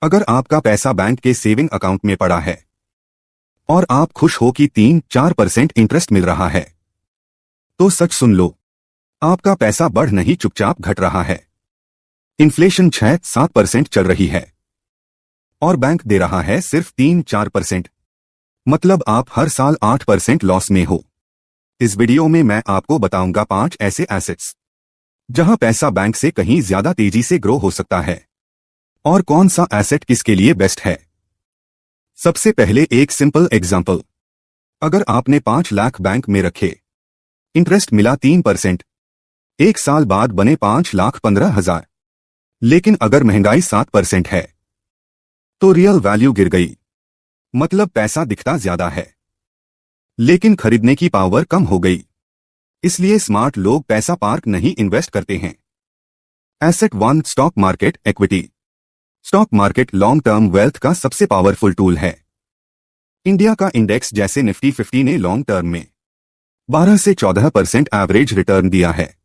अगर आपका पैसा बैंक के सेविंग अकाउंट में पड़ा है और आप खुश हो कि 3-4% इंटरेस्ट मिल रहा है, तो सच सुन लो, आपका पैसा बढ़ नहीं चुपचाप घट रहा है। इन्फ्लेशन 6-7% चल रही है और बैंक दे रहा है सिर्फ 3-4%। मतलब आप हर साल 8% लॉस में हो। इस वीडियो में मैं आपको बताऊंगा 5 ऐसे एसेट्स जहां पैसा बैंक से कहीं ज्यादा तेजी से ग्रो हो सकता है और कौन सा एसेट किसके लिए बेस्ट है। सबसे पहले एक सिंपल एग्जांपल। अगर आपने 5 लाख बैंक में रखे, इंटरेस्ट मिला 3%, एक साल बाद बने 5,15,000। लेकिन अगर महंगाई 7% है तो रियल वैल्यू गिर गई। मतलब पैसा दिखता ज्यादा है लेकिन खरीदने की पावर कम हो गई। इसलिए स्मार्ट लोग पैसा पार्क नहीं इन्वेस्ट करते हैं। Asset 1, stock market equity. Stock market long term wealth का सबसे पावरफुल टूल है। इंडिया का इंडेक्स जैसे निफ्टी 50 ने लॉन्ग टर्म में 12 से 14% एवरेज रिटर्न दिया है।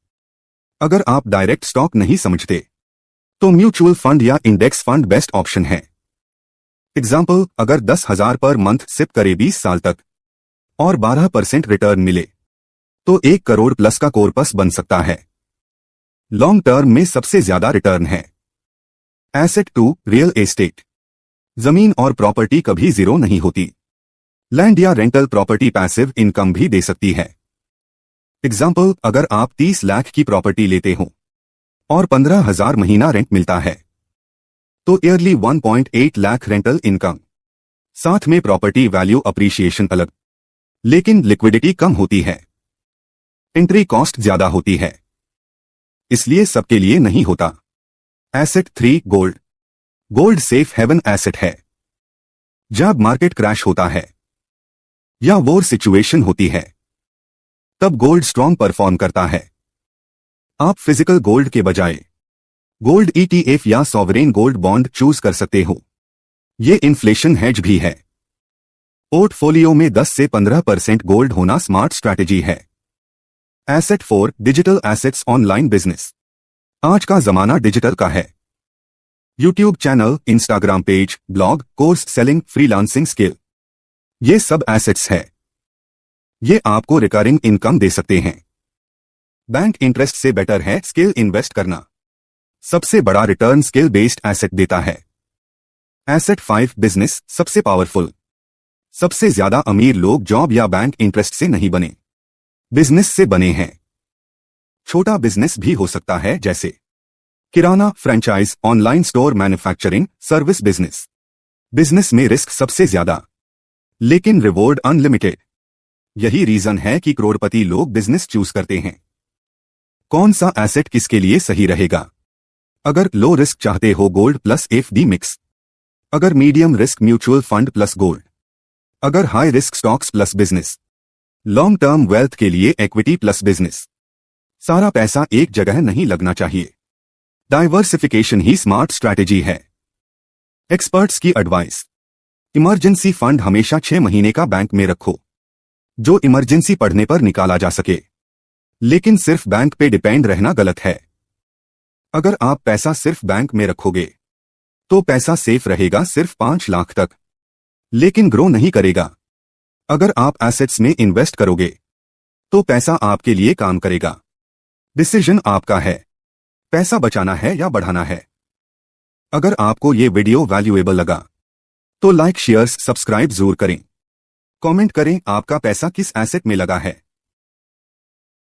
अगर आप डायरेक्ट स्टॉक नहीं समझते तो म्यूचुअल फंड या इंडेक्स फंड बेस्ट ऑप्शन है। एग्जाम्पल, अगर 10,000 पर मंथ सिप करे 20 साल तक और 12% रिटर्न मिले तो 1 करोड़ प्लस का कॉर्पस बन सकता है। लॉन्ग टर्म में सबसे ज्यादा रिटर्न है। Asset 2, real estate. जमीन और प्रॉपर्टी कभी जीरो नहीं होती। लैंड या रेंटल प्रॉपर्टी पैसिव इनकम भी दे सकती है। एग्जाम्पल, अगर आप 30 लाख की प्रॉपर्टी लेते हो और 15,000 महीना रेंट मिलता है तो ईयरली 1.8 लाख रेंटल इनकम। साथ में प्रॉपर्टी वैल्यू अप्रिशिएशन अलग, लेकिन लिक्विडिटी कम होती है। एंट्री कॉस्ट ज्यादा होती है, इसलिए सबके लिए नहीं होता। Asset 3, gold. Gold safe haven asset है। जब मार्केट क्रैश होता है या वॉर सिचुएशन होती है तब गोल्ड स्ट्रॉन्ग परफॉर्म करता है। आप फिजिकल गोल्ड के बजाय गोल्ड ETF या सॉवरेन गोल्ड बॉन्ड चूज कर सकते हो। ये इन्फ्लेशन हेज भी है। पोर्टफोलियो में 10 से 15% गोल्ड होना स्मार्ट स्ट्रैटेजी है। Asset 4, digital assets online business. आज का जमाना डिजिटल का है। YouTube channel, Instagram page, blog, course selling, freelancing skill, ये सब एसेट्स है। ये आपको रिकरिंग इनकम दे सकते हैं। बैंक इंटरेस्ट से बेटर है स्किल इन्वेस्ट करना। सबसे बड़ा रिटर्न स्किल बेस्ड एसेट देता है। एसेट 5, बिजनेस, सबसे पावरफुल। सबसे ज्यादा अमीर लोग जॉब या बैंक इंटरेस्ट से नहीं बने, बिजनेस से बने हैं। छोटा बिजनेस भी हो सकता है, जैसे किराना, franchise, online store, manufacturing, service business. Business में रिस्क सबसे ज्यादा लेकिन रिवॉर्ड अनलिमिटेड। यही रीजन है कि करोड़पति लोग बिजनेस चूज करते हैं। कौन सा एसेट किसके लिए सही रहेगा? अगर लो रिस्क चाहते हो, गोल्ड प्लस FD मिक्स। अगर medium risk, mutual fund plus gold. अगर high risk, stocks plus business. Long term wealth के लिए इक्विटी प्लस बिजनेस। सारा पैसा एक जगह नहीं लगना चाहिए। डाइवर्सिफिकेशन ही स्मार्ट स्ट्रैटेजी है। एक्सपर्ट्स की एडवाइस। इमरजेंसी फंड हमेशा 6 महीने का बैंक में रखो, जो इमरजेंसी पड़ने पर निकाला जा सके। लेकिन सिर्फ बैंक पे डिपेंड रहना गलत है। अगर आप पैसा सिर्फ बैंक में रखोगे तो पैसा सेफ रहेगा सिर्फ 5 लाख तक, लेकिन ग्रो नहीं करेगा। अगर आप एसेट्स में इन्वेस्ट करोगे तो पैसा आपके लिए काम करेगा। डिसीजन आपका है, पैसा बचाना है या बढ़ाना है। अगर आपको ये वीडियो वैल्यूएबल लगा तो लाइक, शेयर, सब्सक्राइब जरूर करें। कमेंट करें आपका पैसा किस एसेट में लगा है।